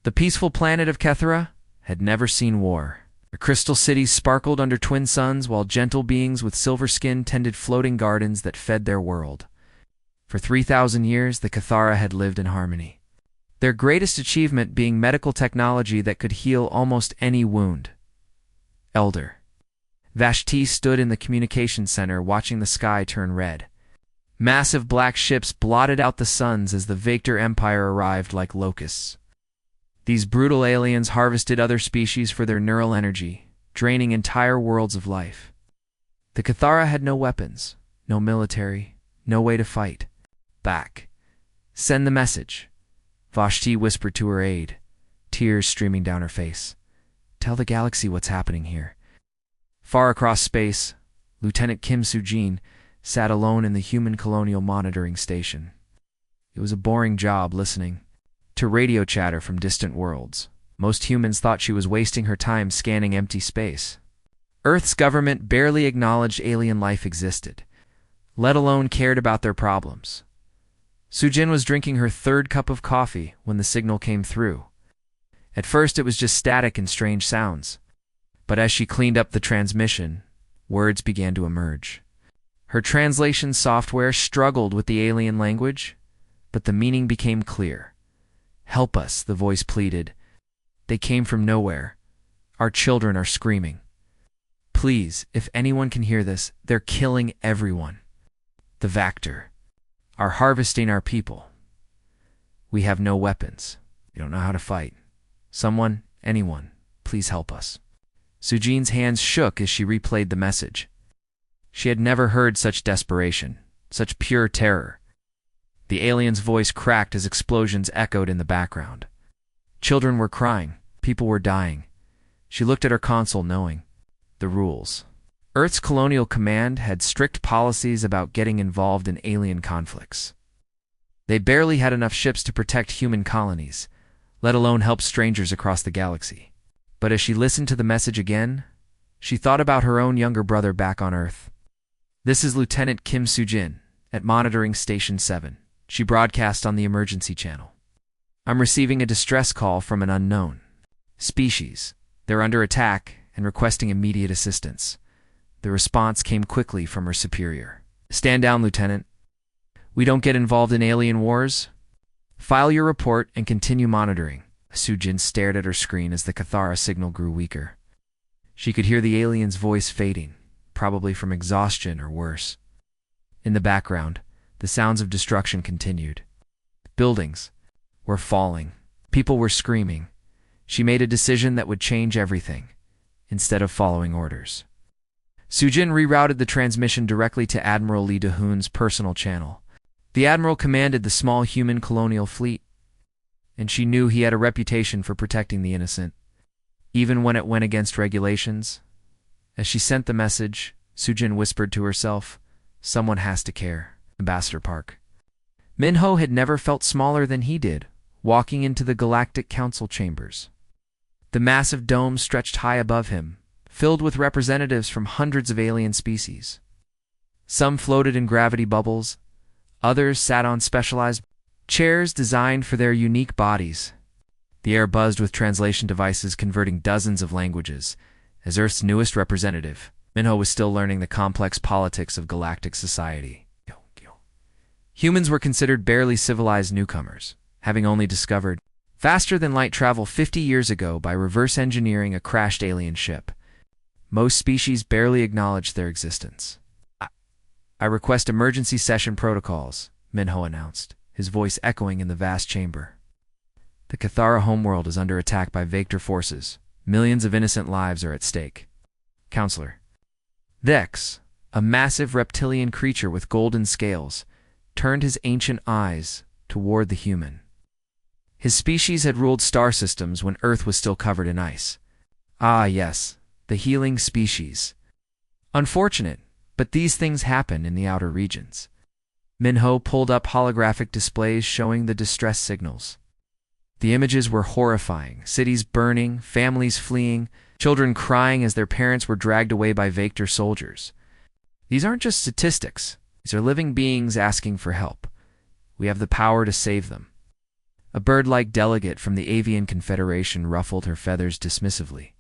The peaceful planet of Kethera had never seen war. The crystal cities sparkled under twin suns, while gentle beings with silver skin tended floating gardens that fed their world. For 3,000 years, the Kethara had lived in harmony, their greatest achievement being medical technology that could heal almost any wound. Elder Vashti stood in the communications center, watching the sky turn red. Massive black ships blotted out the suns as the Vector Empire arrived like locusts. These brutal aliens harvested other species for their neural energy, draining entire worlds of life. The Kethara had no weapons, no military, no way to fight. Back. Send the message, Vashti whispered to her aide, tears streaming down her face. Tell the galaxy what's happening here. Far across space, Lieutenant Kim Soo-jin sat alone in the human colonial monitoring station. It was a boring job listening to radio chatter from distant worlds. Most humans thought she was wasting her time scanning empty space. Earth's government barely acknowledged alien life existed, let alone cared about their problems. Soo-jin was drinking her third cup of coffee when the signal came through. At first it was just static and strange sounds, but as she cleaned up the transmission, words began to emerge. Her translation software struggled with the alien language, but the meaning became clear. Help us, the voice pleaded. They came from nowhere. Our children are screaming. Please, if anyone can hear this, they're killing everyone. The Vector are harvesting our people. We have no weapons. We don't know how to fight. Someone, anyone, please help us. Soo-jin's hands shook as she replayed the message. She had never heard such desperation, such pure terror. The alien's voice cracked as explosions echoed in the background. Children were crying. People were dying. She looked at her console, knowing the rules. Earth's colonial command had strict policies about getting involved in alien conflicts. They barely had enough ships to protect human colonies, let alone help strangers across the galaxy. But as she listened to the message again, she thought about her own younger brother back on Earth. This is Lieutenant Kim Soo-jin at Monitoring Station 7. She broadcast on the emergency channel. I'm receiving a distress call from an unknown species. They're under attack and requesting immediate assistance. The response came quickly from her superior. Stand down, Lieutenant. We don't get involved in alien wars. File your report and continue monitoring. Soo-jin stared at her screen as the Kethara signal grew weaker. She could hear the alien's voice fading, probably from exhaustion or worse. In the background, the sounds of destruction continued. Buildings were falling. People were screaming. She made a decision that would change everything, instead of following orders. Soo-jin rerouted the transmission directly to Admiral Lee Do-hoon's personal channel. The Admiral commanded the small human colonial fleet, and she knew he had a reputation for protecting the innocent, even when it went against regulations. As she sent the message, Soo-jin whispered to herself, someone has to care. Ambassador Park. Minho had never felt smaller than he did, walking into the Galactic Council chambers. The massive dome stretched high above him, filled with representatives from hundreds of alien species. Some floated in gravity bubbles, others sat on specialized chairs designed for their unique bodies. The air buzzed with translation devices converting dozens of languages. As Earth's newest representative, Minho was still learning the complex politics of galactic society. Humans were considered barely civilized newcomers, having only discovered faster-than-light travel 50 years ago by reverse engineering a crashed alien ship. Most species barely acknowledged their existence. I request emergency session protocols, Minho announced, his voice echoing in the vast chamber. The Kethara homeworld is under attack by Vector forces. Millions of innocent lives are at stake. Counselor. Vex, a massive reptilian creature with golden scales, turned his ancient eyes toward the human. His species had ruled star systems when Earth was still covered in ice. Ah, yes, the healing species. Unfortunate, but these things happen in the outer regions. Minho pulled up holographic displays showing the distress signals. The images were horrifying, cities burning, families fleeing, children crying as their parents were dragged away by Vector soldiers. These aren't just statistics. These are living beings asking for help. We have the power to save them. A bird-like delegate from the Avian Confederation ruffled her feathers dismissively.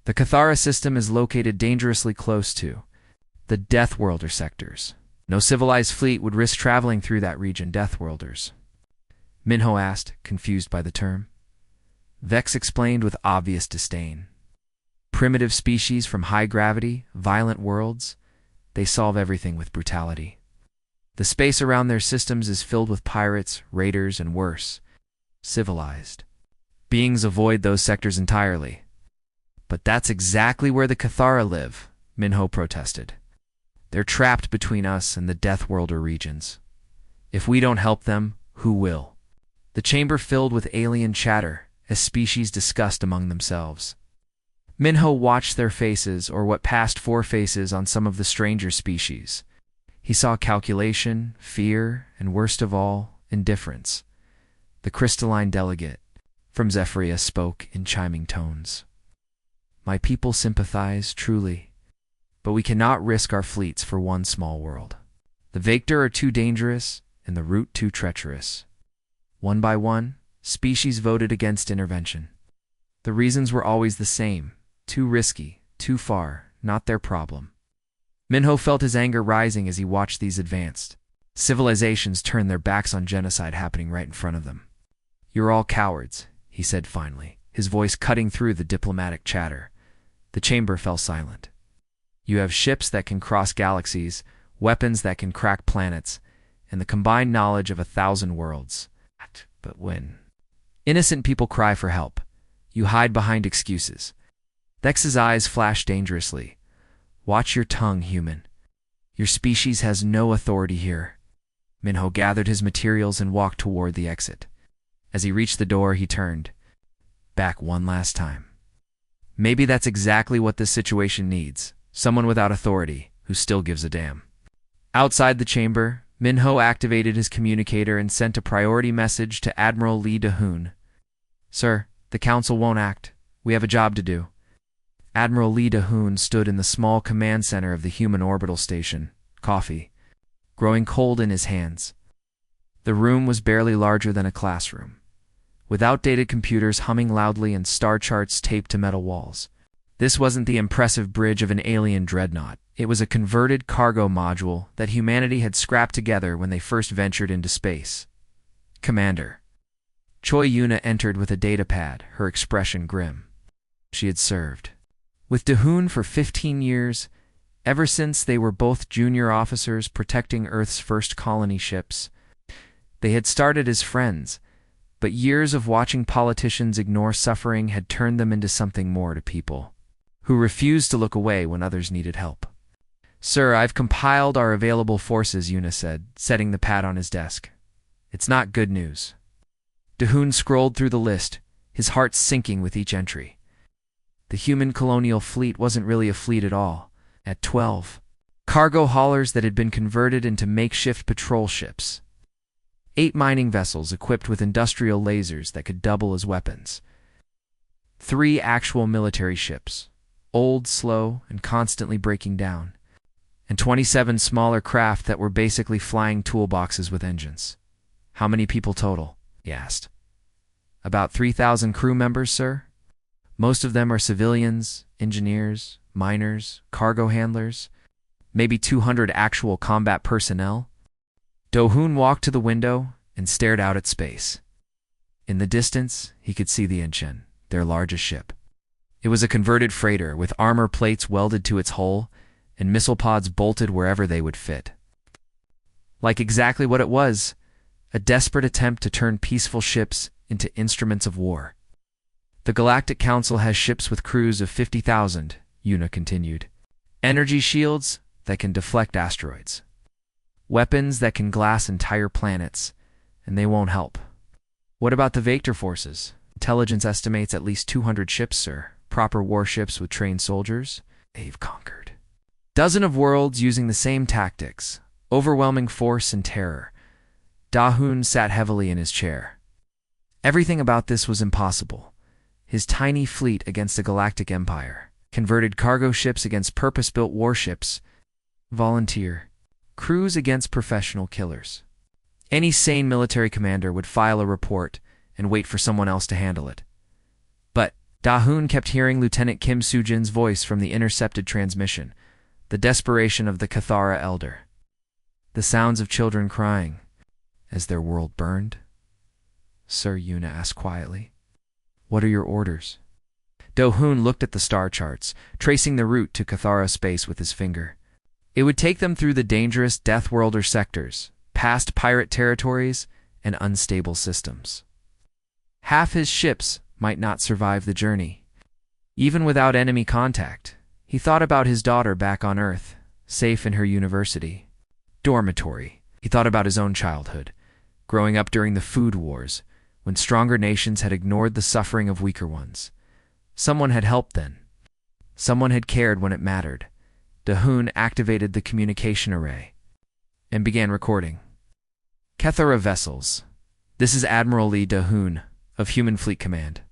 The Cathara system is located dangerously close to the Deathworlder sectors. No civilized fleet would risk traveling through that region. Deathworlders? Minho asked, confused by the term. Vex explained with obvious disdain. Primitive species from high-gravity, violent worlds, they solve everything with brutality. The space around their systems is filled with pirates, raiders, and worse, civilized beings avoid those sectors entirely. But that's exactly where the Cathara live, Minho protested. They're trapped between us and the Deathworlder regions. If we don't help them, who will? The chamber filled with alien chatter as species discussed among themselves. Minho watched their faces, or what passed for faces, on some of the stranger species. He saw calculation, fear, and worst of all, indifference. The crystalline delegate from Zephyria spoke in chiming tones. My people sympathize, truly, but we cannot risk our fleets for one small world. The Vector are too dangerous, and the route too treacherous. One by one, species voted against intervention. The reasons were always the same: too risky, too far, not their problem. Minho felt his anger rising as he watched these advanced civilizations turn their backs on genocide happening right in front of them. You're all cowards, he said finally, his voice cutting through the diplomatic chatter. The chamber fell silent. You have ships that can cross galaxies, weapons that can crack planets, and the combined knowledge of 1,000 worlds. But when innocent people cry for help, you hide behind excuses. Vex's eyes flashed dangerously. Watch your tongue, human. Your species has no authority here. Minho gathered his materials and walked toward the exit. As he reached the door, he turned back one last time. Maybe that's exactly what this situation needs. Someone without authority, who still gives a damn. Outside the chamber, Minho activated his communicator and sent a priority message to Admiral Lee DeHoon. Sir, the Council won't act. We have a job to do. Admiral Lee DeHoon stood in the small command center of the human orbital station, coffee growing cold in his hands. The room was barely larger than a classroom, with outdated computers humming loudly and star charts taped to metal walls. This wasn't the impressive bridge of an alien dreadnought. It was a converted cargo module that humanity had scrapped together when they first ventured into space. Commander. Choi Yuna entered with a datapad, her expression grim. She had served with DeHoon for 15 years, ever since they were both junior officers protecting Earth's first colony ships. They had started as friends, but years of watching politicians ignore suffering had turned them into something more to people who refused to look away when others needed help. Sir, I've compiled our available forces, Yuna said, setting the pad on his desk. It's not good news. DeHoon scrolled through the list, his heart sinking with each entry. The human colonial fleet wasn't really a fleet at all. At 12 cargo haulers that had been converted into makeshift patrol ships. 8 mining vessels equipped with industrial lasers that could double as weapons. 3 actual military ships, old, slow, and constantly breaking down. And 27 smaller craft that were basically flying toolboxes with engines. How many people total? He asked. About 3,000 crew members, sir. Most of them are civilians, engineers, miners, cargo handlers, maybe 200 actual combat personnel. DeHoon walked to the window and stared out at space. In the distance, he could see the Inchen, their largest ship. It was a converted freighter with armor plates welded to its hull and missile pods bolted wherever they would fit. Like exactly what it was, a desperate attempt to turn peaceful ships into instruments of war. The Galactic Council has ships with crews of 50,000, Yuna continued. Energy shields that can deflect asteroids. Weapons that can glass entire planets, and they won't help. What about the Vector forces? Intelligence estimates at least 200 ships, sir. Proper warships with trained soldiers. They've conquered. Dozen of worlds using the same tactics. Overwhelming force and terror. DeHoon sat heavily in his chair. Everything about this was impossible. His tiny fleet against a galactic empire. Converted cargo ships against purpose-built warships. Volunteer. Crews against professional killers. Any sane military commander would file a report and wait for someone else to handle it. But Da-hoon kept hearing Lieutenant Kim Soo-jin's voice from the intercepted transmission, the desperation of the Cathara elder. The sounds of children crying as their world burned. "Sir," Yuna asked quietly, "what are your orders?" Do-hoon looked at the star charts, tracing the route to Cathara space with his finger. It would take them through the dangerous Deathworlder sectors, past pirate territories, and unstable systems. Half his ships might not survive the journey. Even without enemy contact, he thought about his daughter back on Earth, safe in her university dormitory. He thought about his own childhood, growing up during the food wars, when stronger nations had ignored the suffering of weaker ones. Someone had helped then. Someone had cared when it mattered. Da-hoon activated the communication array and began recording. "Cathara vessels. This is Admiral Lee Da-hoon of Human Fleet Command.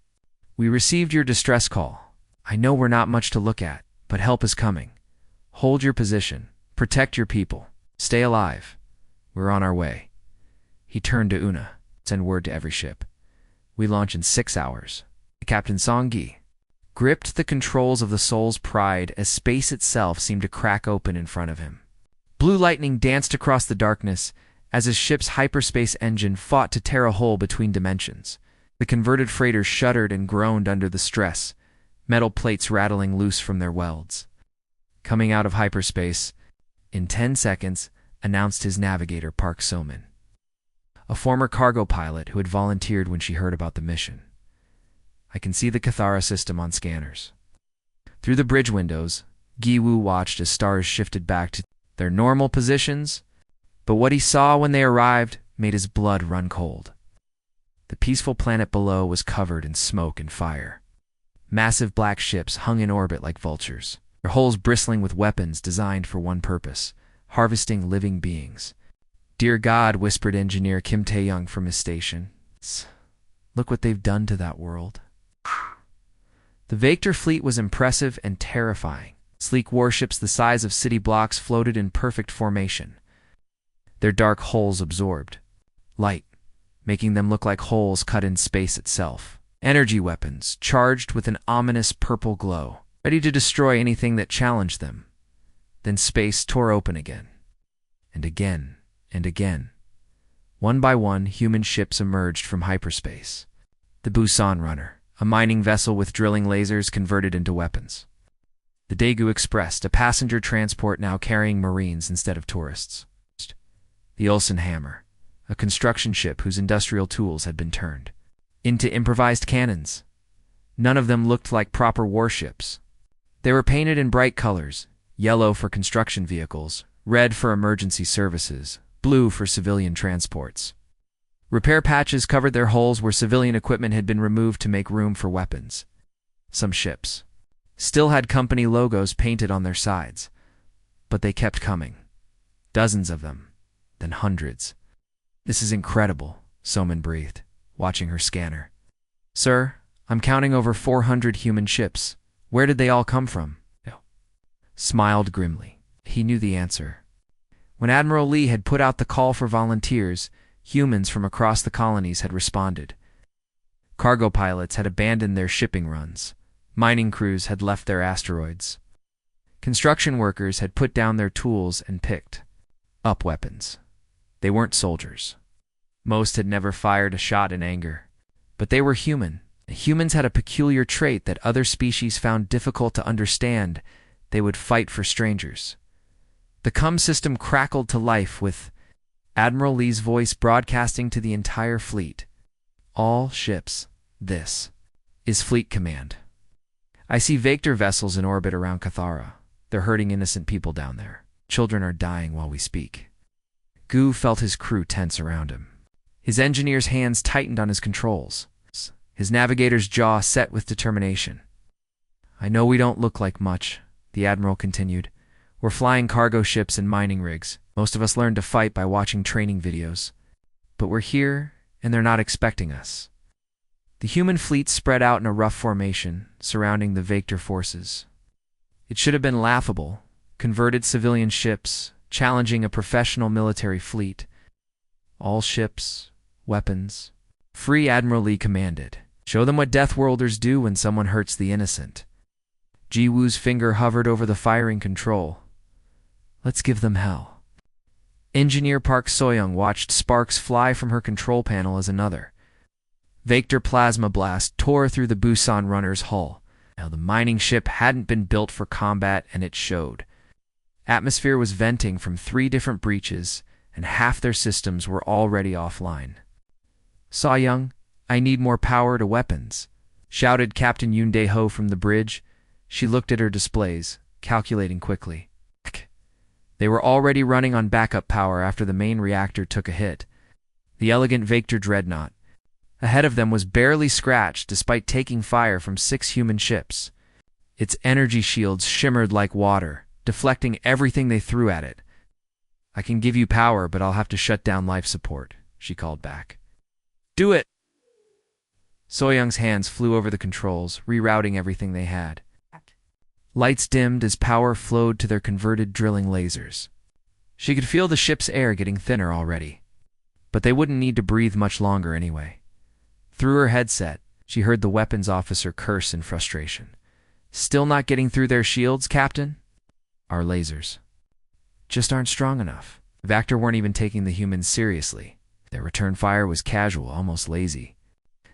We received your distress call. I know we're not much to look at, but help is coming. Hold your position. Protect your people. Stay alive. We're on our way." He turned to Una. "Send word to every ship. We launch in 6 hours." Captain Song-gi gripped the controls of the Soul's Pride as space itself seemed to crack open in front of him. Blue lightning danced across the darkness as his ship's hyperspace engine fought to tear a hole between dimensions. The converted freighters shuddered and groaned under the stress, metal plates rattling loose from their welds. Coming out of hyperspace, in 10 seconds, announced his navigator Park So-min, a former cargo pilot who had volunteered when she heard about the mission. "I can see the Cathara system on scanners." Through the bridge windows, Gi-woo watched as stars shifted back to their normal positions, but what he saw when they arrived made his blood run cold. The peaceful planet below was covered in smoke and fire. Massive black ships hung in orbit like vultures, their hulls bristling with weapons designed for one purpose: harvesting living beings. "Dear God," whispered engineer Kim Tae-young from his station. "Look what they've done to that world." The Vector fleet was impressive and terrifying. Sleek warships the size of city blocks floated in perfect formation. Their dark hulls absorbed light, making them look like holes cut in space itself. Energy weapons, charged with an ominous purple glow, ready to destroy anything that challenged them. Then space tore open again. And again, and again. One by one, human ships emerged from hyperspace. The Busan Runner, a mining vessel with drilling lasers converted into weapons. The Daegu Express, a passenger transport now carrying Marines instead of tourists. The Ulsan Hammer, a construction ship whose industrial tools had been turned into improvised cannons. None of them looked like proper warships. They were painted in bright colors: yellow for construction vehicles, red for emergency services, blue for civilian transports. Repair patches covered their hulls where civilian equipment had been removed to make room for weapons. Some ships still had company logos painted on their sides, but they kept coming. Dozens of them, then hundreds. "This is incredible," So-min breathed, watching her scanner. "Sir, I'm counting over 400 human ships. Where did they all come from?" Smiled grimly. He knew the answer. When Admiral Lee had put out the call for volunteers, humans from across the colonies had responded. Cargo pilots had abandoned their shipping runs. Mining crews had left their asteroids. Construction workers had put down their tools and picked up weapons. They weren't soldiers. Most had never fired a shot in anger. But they were human. Humans had a peculiar trait that other species found difficult to understand: they would fight for strangers. The comm system crackled to life with Admiral Lee's voice broadcasting to the entire fleet. "All ships, this is Fleet Command. I see Vector vessels in orbit around Cathara. They're hurting innocent people down there. Children are dying while we speak." Gu felt his crew tense around him. His engineer's hands tightened on his controls. His navigator's jaw set with determination. "I know we don't look like much," the Admiral continued. "We're flying cargo ships and mining rigs. Most of us learned to fight by watching training videos. But we're here, and they're not expecting us." The human fleet spread out in a rough formation, surrounding the Vector forces. It should have been laughable: converted civilian ships, challenging a professional military fleet. All ships, weapons, Free Admiral Lee commanded. Show them what Deathworlders do when someone hurts the innocent. Ji Woo's finger hovered over the firing control. Let's give them hell. Engineer Park Soyoung watched sparks fly from her control panel as another Vector plasma blast tore through the Busan runner's hull. Now the mining ship hadn't been built for combat, and it showed. Atmosphere was venting from 3 different breaches, and half their systems were already offline. Soyoung, I need more power to weapons, shouted Captain Yoon Dae-ho from the bridge. She looked at her displays, calculating quickly. They were already running on backup power after the main reactor took a hit. The elegant Vector dreadnought ahead of them was barely scratched despite taking fire from 6 human ships. Its energy shields shimmered like water, deflecting everything they threw at it. I can give you power, but I'll have to shut down life support, she called back. Do it! Soyoung's hands flew over the controls, rerouting everything they had. Lights dimmed as power flowed to their converted drilling lasers. She could feel the ship's air getting thinner already. But they wouldn't need to breathe much longer anyway. Through her headset, she heard the weapons officer curse in frustration. Still not getting through their shields, Captain? Our lasers just aren't strong enough. Vector weren't even taking the humans seriously. Their return fire was casual, almost lazy.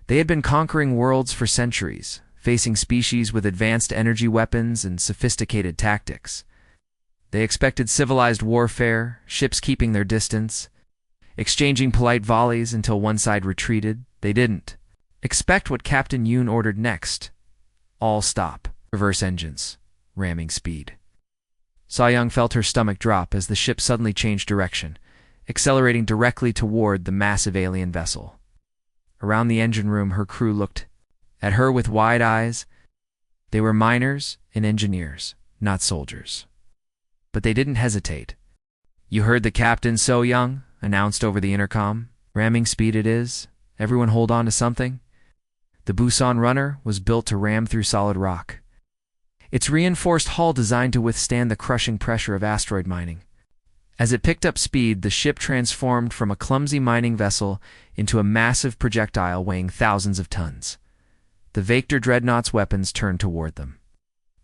They had been conquering worlds for centuries, facing species with advanced energy weapons and sophisticated tactics. They expected civilized warfare, ships keeping their distance, exchanging polite volleys until one side retreated. They didn't. Expect what Captain Yoon ordered next. All stop. Reverse engines. Ramming speed. Soyoung felt her stomach drop as the ship suddenly changed direction, accelerating directly toward the massive alien vessel. Around the engine room, her crew looked at her with wide eyes. They were miners and engineers, not soldiers. But they didn't hesitate. You heard the captain, Soyoung, announced over the intercom. Ramming speed it is. Everyone hold on to something. The Busan runner was built to ram through solid rock. Its reinforced hull designed to withstand the crushing pressure of asteroid mining. As it picked up speed, the ship transformed from a clumsy mining vessel into a massive projectile weighing thousands of tons. The Vector dreadnought's weapons turned toward them.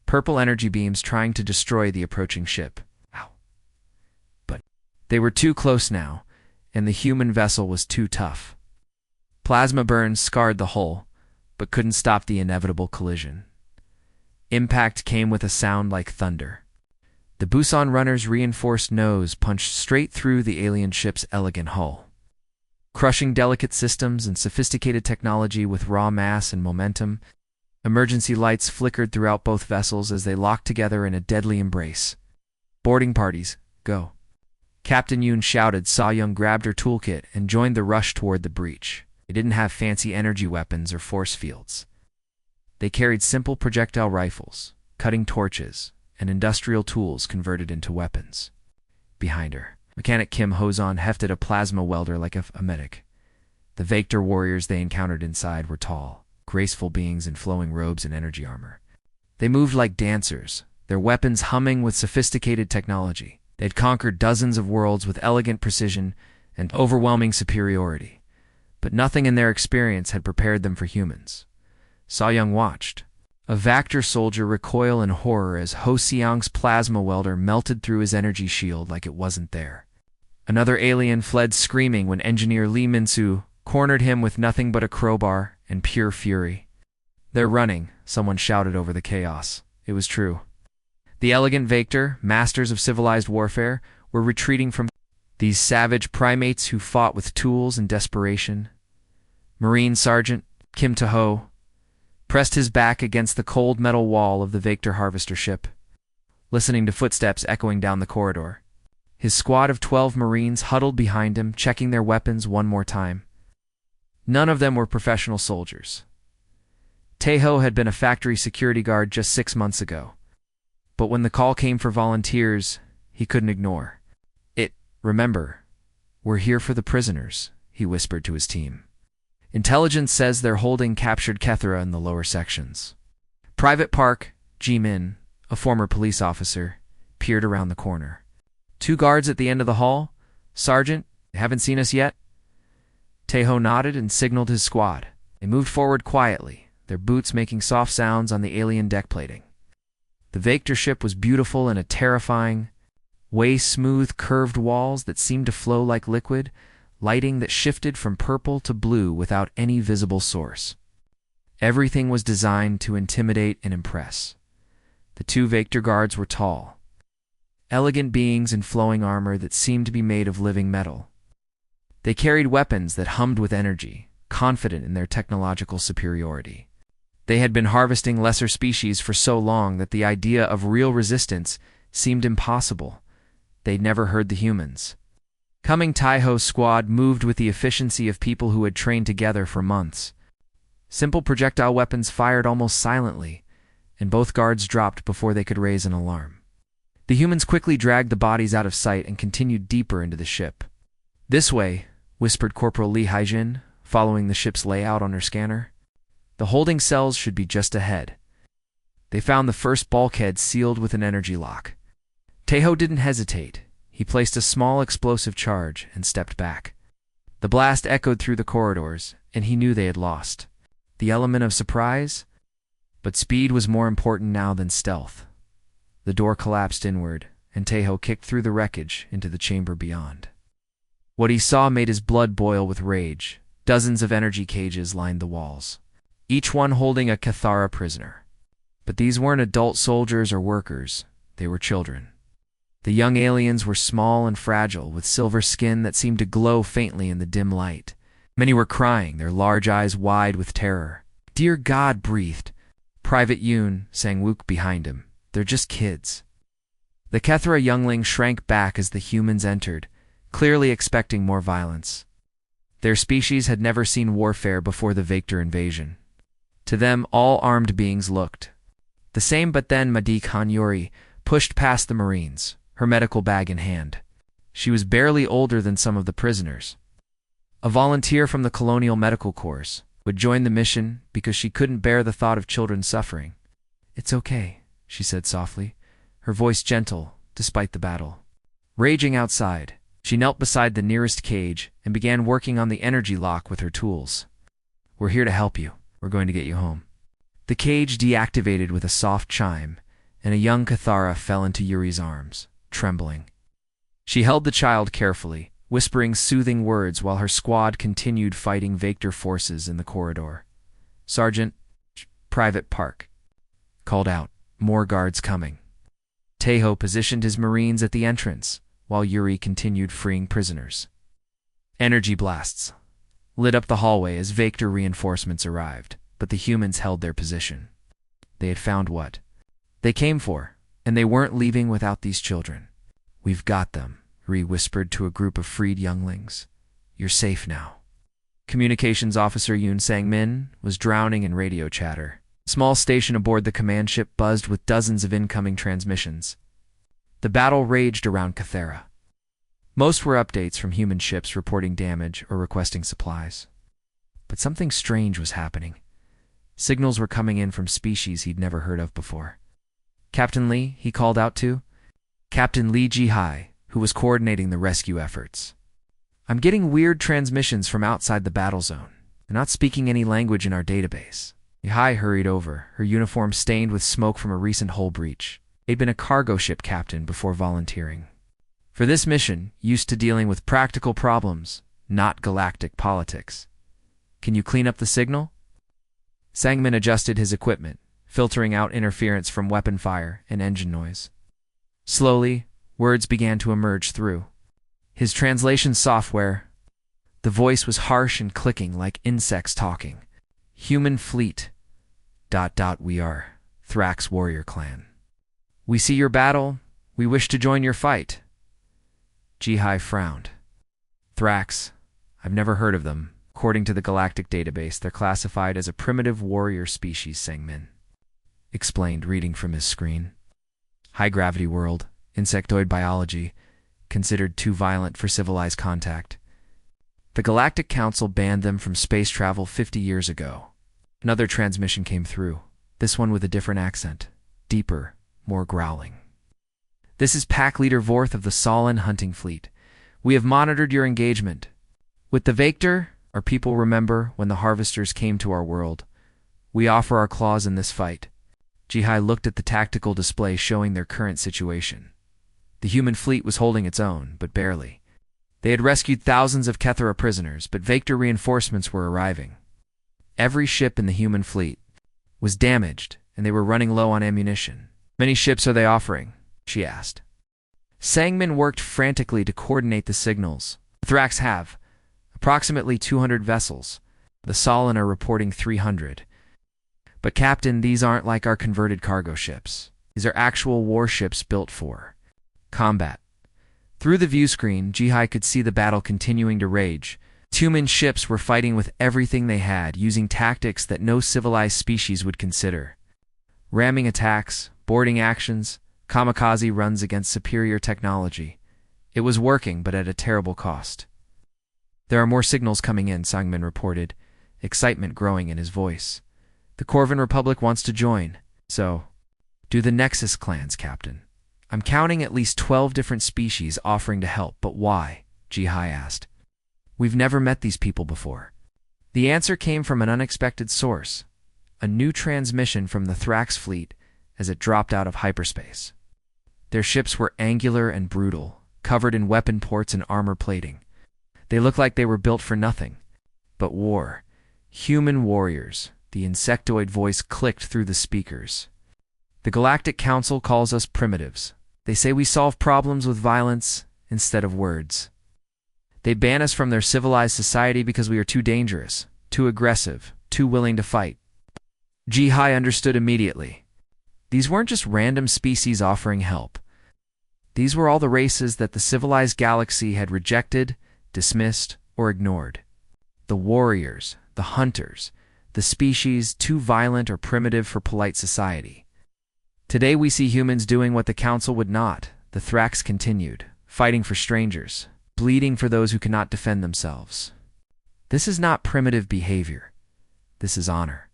Purple energy beams trying to destroy the approaching ship. Ow. But they were too close now, and the human vessel was too tough. Plasma burns scarred the hull, but couldn't stop the inevitable collision. Impact came with a sound like thunder. The Busan runner's reinforced nose punched straight through the alien ship's elegant hull. Crushing delicate systems and sophisticated technology with raw mass and momentum, emergency lights flickered throughout both vessels as they locked together in a deadly embrace. Boarding parties, go. Captain Yoon shouted. Soyoung grabbed her toolkit and joined the rush toward the breach. They didn't have fancy energy weapons or force fields. They carried simple projectile rifles, cutting torches, and industrial tools converted into weapons. Behind her, Mechanic Kim Hozon hefted a plasma welder like a medic. The Vector warriors they encountered inside were tall, graceful beings in flowing robes and energy armor. They moved like dancers, their weapons humming with sophisticated technology. They'd conquered dozens of worlds with elegant precision and overwhelming superiority. But nothing in their experience had prepared them for humans. Soyoung watched. A Vector soldier recoil in horror as Ho Xiang's plasma welder melted through his energy shield like it wasn't there. Another alien fled screaming when engineer Lee Min-soo cornered him with nothing but a crowbar and pure fury. They're running, someone shouted over the chaos. It was true. The elegant Vector, masters of civilized warfare, were retreating from these savage primates who fought with tools and desperation. Marine Sergeant Kim Tae-ho pressed his back against the cold metal wall of the Vector harvester ship, listening to footsteps echoing down the corridor. His squad of 12 Marines huddled behind him, checking their weapons one more time. None of them were professional soldiers. Tae-ho had been a factory security guard just 6 months ago. But when the call came for volunteers, he couldn't ignore it. Remember, we're here for the prisoners, he whispered to his team. Intelligence says they're holding captured Kethra in the lower sections. Private Park Ji-min, a former police officer, peered around the corner. 2 guards at the end of the hall. Sergeant, haven't seen us yet? Tejo nodded and signaled his squad. They moved forward quietly, their boots making soft sounds on the alien deck plating. The Vector ship was beautiful in a terrifying way, smooth, curved walls that seemed to flow like liquid, lighting that shifted from purple to blue without any visible source. Everything was designed to intimidate and impress. The two Vector guards were tall, elegant beings in flowing armor that seemed to be made of living metal. They carried weapons that hummed with energy, confident in their technological superiority. They had been harvesting lesser species for so long that the idea of real resistance seemed impossible. They'd never heard the humans. Coming Tejo's squad moved with the efficiency of people who had trained together for months. Simple projectile weapons fired almost silently, and both guards dropped before they could raise an alarm. The humans quickly dragged the bodies out of sight and continued deeper into the ship. "This way," whispered Corporal Lee Haijin, following the ship's layout on her scanner. "The holding cells should be just ahead." They found the first bulkhead sealed with an energy lock. Tejo didn't hesitate. He placed a small explosive charge and stepped back. The blast echoed through the corridors, and he knew they had lost the element of surprise, but speed was more important now than stealth. The door collapsed inward, and Tejo kicked through the wreckage into the chamber beyond. What he saw made his blood boil with rage. Dozens of energy cages lined the walls, each one holding a Cathara prisoner. But these weren't adult soldiers or workers, they were children. The young aliens were small and fragile, with silver skin that seemed to glow faintly in the dim light. Many were crying, their large eyes wide with terror. "Dear God," breathed Private Yoon Sang-wook behind him. "They're just kids." The Cathara youngling shrank back as the humans entered, clearly expecting more violence. Their species had never seen warfare before the Vector invasion. To them, all armed beings looked the same, but then Madik Hanyori pushed past the Marines, her medical bag in hand. She was barely older than some of the prisoners. A volunteer from the Colonial Medical Corps would join the mission because she couldn't bear the thought of children suffering. "It's okay," she said softly, her voice gentle despite the battle. Raging outside, she knelt beside the nearest cage and began working on the energy lock with her tools. "We're here to help you. We're going to get you home." The cage deactivated with a soft chime, and a young Cathara fell into Yuri's arms, trembling. She held the child carefully, whispering soothing words while her squad continued fighting Vector forces in the corridor. "Sergeant, Private Park," called out, "More guards coming." Tejo positioned his Marines at the entrance, while Yuri continued freeing prisoners. Energy blasts lit up the hallway as Vector reinforcements arrived, but the humans held their position. They had found what they came for, and they weren't leaving without these children. "We've got them," Ri whispered to a group of freed younglings. "You're safe now." Communications Officer Yoon Sang-min was drowning in radio chatter. A small station aboard the command ship buzzed with dozens of incoming transmissions. The battle raged around Cathara. Most were updates from human ships reporting damage or requesting supplies. But something strange was happening. Signals were coming in from species he'd never heard of before. "Captain Lee," he called out to. Captain Lee Ji-hai, who was coordinating the rescue efforts. "I'm getting weird transmissions from outside the battle zone. They're not speaking any language in our database." Ji-hai hurried over, her uniform stained with smoke from a recent hull breach. He'd been a cargo ship captain before volunteering. For this mission, used to dealing with practical problems, not galactic politics. "Can you clean up the signal?" Sangmin adjusted his equipment, filtering out interference from weapon fire and engine noise. Slowly, words began to emerge through his translation software. The voice was harsh and clicking like insects talking. "Human fleet. ... We are Thrax warrior clan. We see your battle. We wish to join your fight." Ji-hai frowned. "Thrax? I've never heard of them. According to the Galactic database, they're classified as a primitive warrior species," Sangmin explained, reading from his screen. "High-gravity world, insectoid biology, considered too violent for civilized contact. The Galactic Council banned them from space travel 50 years ago." Another transmission came through, this one with a different accent, deeper, more growling. "This is Pack Leader Vorth of the Solon hunting fleet. We have monitored your engagement with the Vector. Our people remember when the harvesters came to our world. We offer our claws in this fight. Jihai looked at the tactical display showing their current situation. The human fleet was holding its own, but barely. They had rescued thousands of Kethera prisoners, but Vector reinforcements were arriving. Every ship in the human fleet was damaged, and they were running low on ammunition. Many ships are they offering? She asked. Sangmin worked frantically to coordinate the signals. The Thrax have approximately 200 vessels. The Solon are reporting 300. But Captain, these aren't like our converted cargo ships. These are actual warships built for combat. Through the view screen, Jihai could see the battle continuing to rage. Human ships were fighting with everything they had, using tactics that no civilized species would consider. Ramming attacks, boarding actions, kamikaze runs against superior technology. It was working, but at a terrible cost. There are more signals coming in, Sangmin reported, excitement growing in his voice. The Corvin Republic wants to join, so do the Nexus clans, Captain. I'm counting at least 12 different species offering to help, but why? Jihai asked. We've never met these people before. The answer came from an unexpected source, a new transmission from the Thrax fleet as it dropped out of hyperspace. Their ships were angular and brutal, covered in weapon ports and armor plating. They looked like they were built for nothing but war. Human warriors. The insectoid voice clicked through the speakers. The Galactic Council calls us primitives. They say we solve problems with violence instead of words. They ban us from their civilized society because we are too dangerous, too aggressive, too willing to fight. Jihai understood immediately. These weren't just random species offering help. These were all the races that the civilized galaxy had rejected, dismissed, or ignored. The warriors, the hunters, the species too violent or primitive for polite society. Today we see humans doing what the Council would not. The Thrax continued, fighting for strangers, bleeding for those who cannot defend themselves. This is not primitive behavior. This is honor.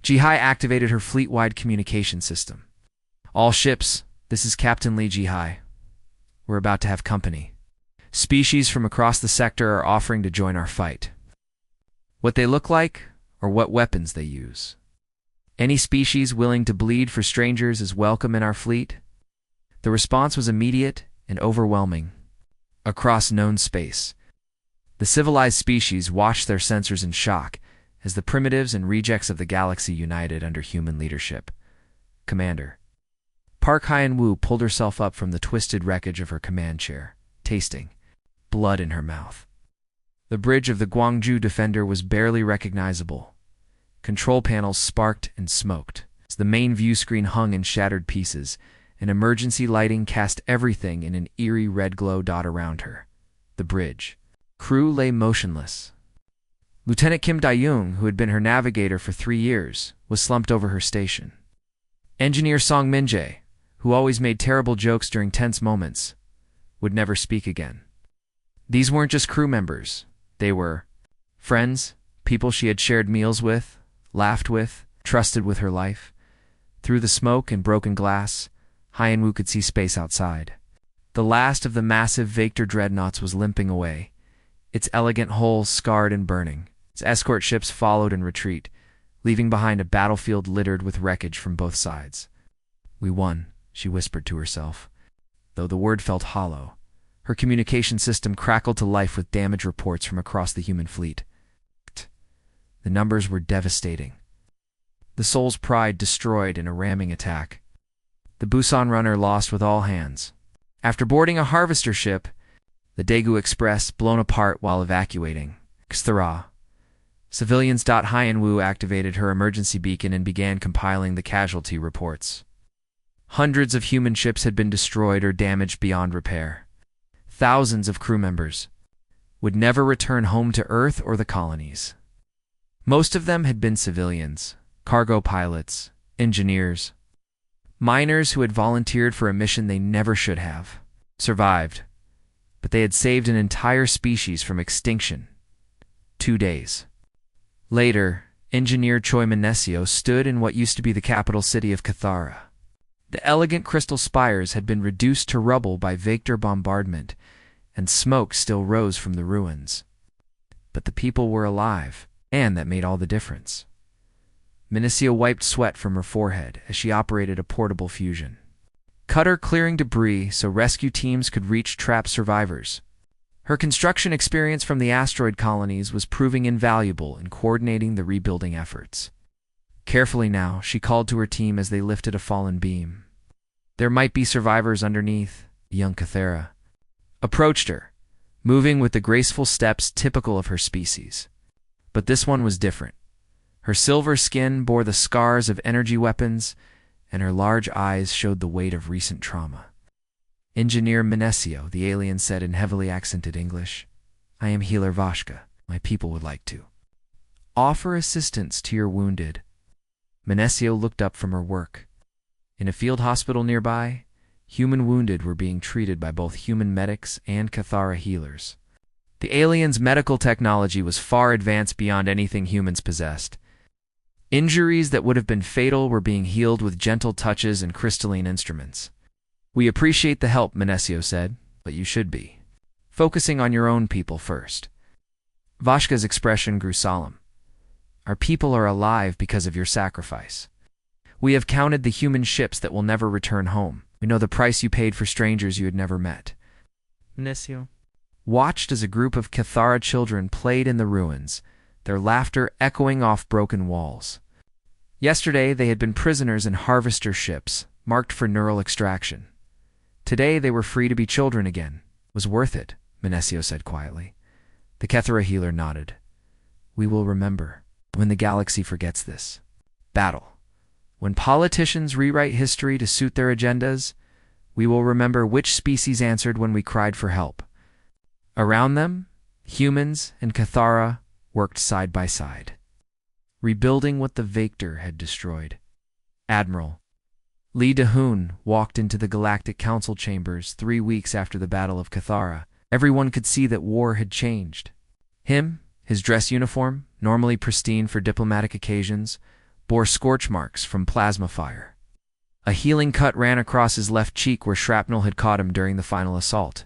Jihai activated her fleet-wide communication system. All ships, this is Captain Lee Jihai. We're about to have company. Species from across the sector are offering to join our fight. What they look like, or what weapons they use. Any species willing to bleed for strangers is welcome in our fleet. The response was immediate and overwhelming. Across known space, the civilized species watched their sensors in shock as the primitives and rejects of the galaxy united under human leadership. Commander. Park Hyen-woo pulled herself up from the twisted wreckage of her command chair, tasting blood in her mouth. The bridge of the Gwangju Defender was barely recognizable. Control panels sparked and smoked. As the main view screen hung in shattered pieces, and emergency lighting cast everything in an eerie red glow dot around her. The bridge. Crew lay motionless. Lieutenant Kim Dae-young, who had been her navigator for 3 years, was slumped over her station. Engineer Song Min-jae, who always made terrible jokes during tense moments, would never speak again. These weren't just crew members. They were friends, people she had shared meals with, laughed with, trusted with her life. Through the smoke and broken glass, Hyen-woo could see space outside. The last of the massive Vector dreadnoughts was limping away, its elegant hull scarred and burning. Its escort ships followed in retreat, leaving behind a battlefield littered with wreckage from both sides. We won, she whispered to herself, though the word felt hollow. Her communication system crackled to life with damage reports from across the human fleet. The numbers were devastating. The Soul's Pride destroyed in a ramming attack. The Busan Runner lost with all hands. After boarding a harvester ship, the Daegu Express blown apart while evacuating. Xthara. Civilians. Hyen-woo activated her emergency beacon and began compiling the casualty reports. Hundreds of human ships had been destroyed or damaged beyond repair. Thousands of crew members would never return home to Earth or the colonies. Most of them had been civilians, cargo pilots, engineers, miners who had volunteered for a mission they never should have. Survived, but they had saved an entire species from extinction. 2 days. Later, engineer Choi Manesio stood in what used to be the capital city of Cathara. The elegant crystal spires had been reduced to rubble by Vector bombardment, and smoke still rose from the ruins. but the people were alive, and that made all the difference. Minicio wiped sweat from her forehead as she operated a portable fusion cutter, clearing debris so rescue teams could reach trapped survivors. Her construction experience from the asteroid colonies was proving invaluable in coordinating the rebuilding efforts. Carefully now, she called to her team as they lifted a fallen beam. There might be survivors underneath. The young Cathera approached her, moving with the graceful steps typical of her species. But this one was different. Her silver skin bore the scars of energy weapons, and her large eyes showed the weight of recent trauma. "Engineer Minicio," the alien said in heavily accented English. "I am Healer Vashka. My people would like to offer assistance to your wounded." Minicio looked up from her work. In a field hospital nearby, human wounded were being treated by both human medics and Cathara healers. The aliens' medical technology was far advanced beyond anything humans possessed. Injuries that would have been fatal were being healed with gentle touches and crystalline instruments. "We appreciate the help," Minicio said, "but you should be focusing on your own people first." Vashka's expression grew solemn. "Our people are alive because of your sacrifice. We have counted the human ships that will never return home. We know the price you paid for strangers you had never met." Minicio watched as a group of Cathara children played in the ruins, their laughter echoing off broken walls. Yesterday they had been prisoners in harvester ships, marked for neural extraction. Today they were free to be children again. "It was worth it," Minicio said quietly. The Cathara healer nodded. "We will remember when the galaxy forgets this battle. When politicians rewrite history to suit their agendas, we will remember which species answered when we cried for help." Around them, humans and Cathara worked side by side, rebuilding what the Vector had destroyed. Admiral Lee DeHoon walked into the Galactic Council chambers 3 weeks after the Battle of Cathara. Everyone could see that war had changed. His dress uniform, normally pristine for diplomatic occasions, bore scorch marks from plasma fire. A healing cut ran across his left cheek where shrapnel had caught him during the final assault.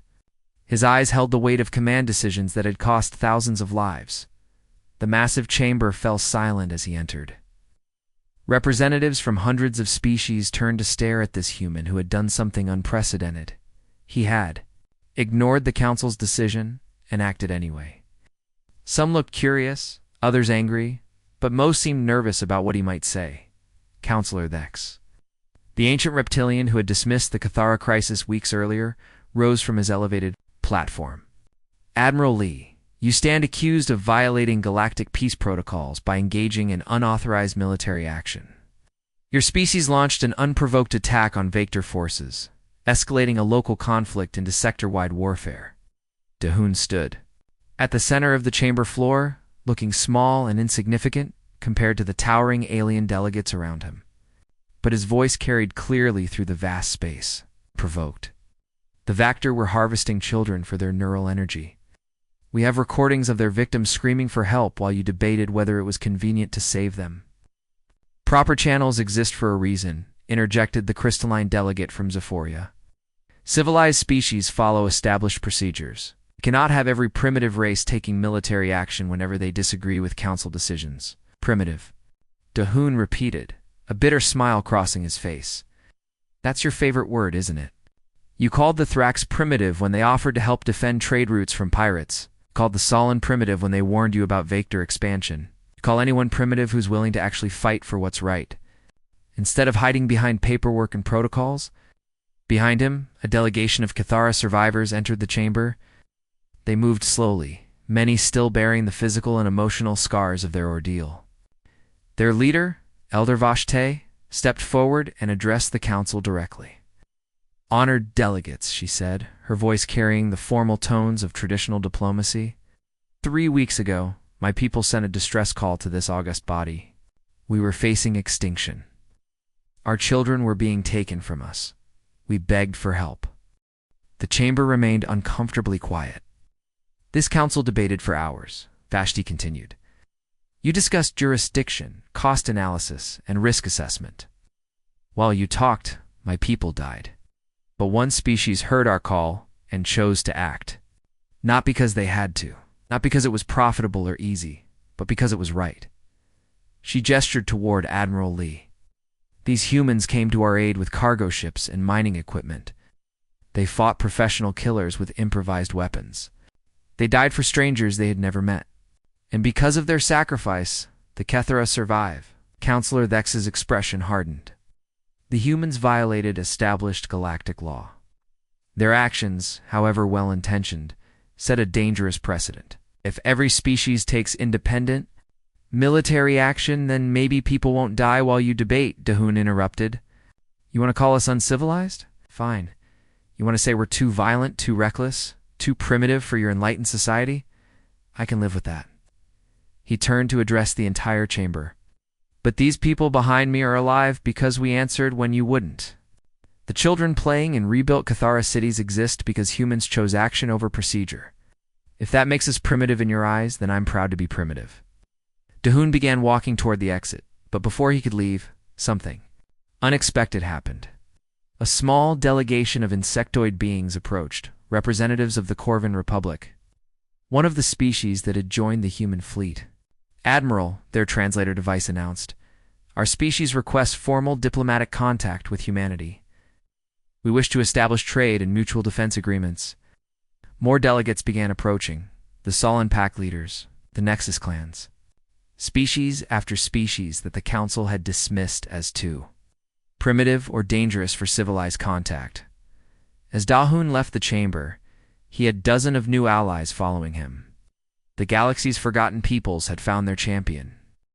His eyes held the weight of command decisions that had cost thousands of lives. The massive chamber fell silent as he entered. Representatives from hundreds of species turned to stare at this human who had done something unprecedented. He had ignored the council's decision and acted anyway. Some looked curious, others angry, but most seemed nervous about what he might say. Counselor Thex, the ancient reptilian who had dismissed the Cathara crisis weeks earlier, rose from his elevated platform. "Admiral Lee, you stand accused of violating galactic peace protocols by engaging in unauthorized military action. Your species launched an unprovoked attack on Vector forces, escalating a local conflict into sector-wide warfare." DeHoon stood at the center of the chamber floor, looking small and insignificant compared to the towering alien delegates around him. But his voice carried clearly through the vast space. "Provoked. The Vector were harvesting children for their neural energy. We have recordings of their victims screaming for help while you debated whether it was convenient to save them." "Proper channels exist for a reason," interjected the crystalline delegate from Zephoria. "Civilized species follow established procedures. We cannot have every primitive race taking military action whenever they disagree with council decisions." "Primitive," DeHoon repeated, a bitter smile crossing his face. "That's your favorite word, isn't it? You called the Thrax primitive when they offered to help defend trade routes from pirates. Called the Solon primitive when they warned you about Vector expansion. You call anyone primitive who's willing to actually fight for what's right. Instead of hiding behind paperwork and protocols." Behind him, a delegation of Cathara survivors entered the chamber. They moved slowly, many still bearing the physical and emotional scars of their ordeal. Their leader, Elder Vashte, stepped forward and addressed the council directly. "Honored delegates," she said, her voice carrying the formal tones of traditional diplomacy. 3 weeks ago, my people sent a distress call to this august body. We were facing extinction. Our children were being taken from us. We begged for help." The chamber remained uncomfortably quiet. "This council debated for hours," Vashti continued. "You discussed jurisdiction, cost analysis, and risk assessment. While you talked, my people died. But one species heard our call and chose to act. Not because they had to, not because it was profitable or easy, but because it was right. She gestured toward Admiral Lee. These humans came to our aid with cargo ships and mining equipment. They fought professional killers with improvised weapons. They died for strangers they had never met. And because of their sacrifice, the Kethera survive. Counselor Thex's expression hardened. The humans violated established galactic law. Their actions, however well-intentioned, set a dangerous precedent. If every species takes independent, military action, then maybe people won't die while you debate, Dahun interrupted. You want to call us uncivilized? Fine. You want to say we're too violent, too reckless, too primitive for your enlightened society? I can live with that. He turned to address the entire chamber. But these people behind me are alive because we answered when you wouldn't. The children playing in rebuilt Cathara cities exist because humans chose action over procedure. If that makes us primitive in your eyes, then I'm proud to be primitive. Dahun began walking toward the exit, but before he could leave, something unexpected happened. A small delegation of insectoid beings approached, representatives of the Corvin Republic, one of the species that had joined the human fleet. Admiral, their translator device announced, our species requests formal diplomatic contact with humanity. We wish to establish trade and mutual defense agreements. More delegates began approaching, the Solon Pack leaders, the Nexus clans. Species after species that the Council had dismissed as too primitive or dangerous for civilized contact. As Dahun left the chamber, he had dozens of new allies following him. The galaxy's forgotten peoples had found their champion,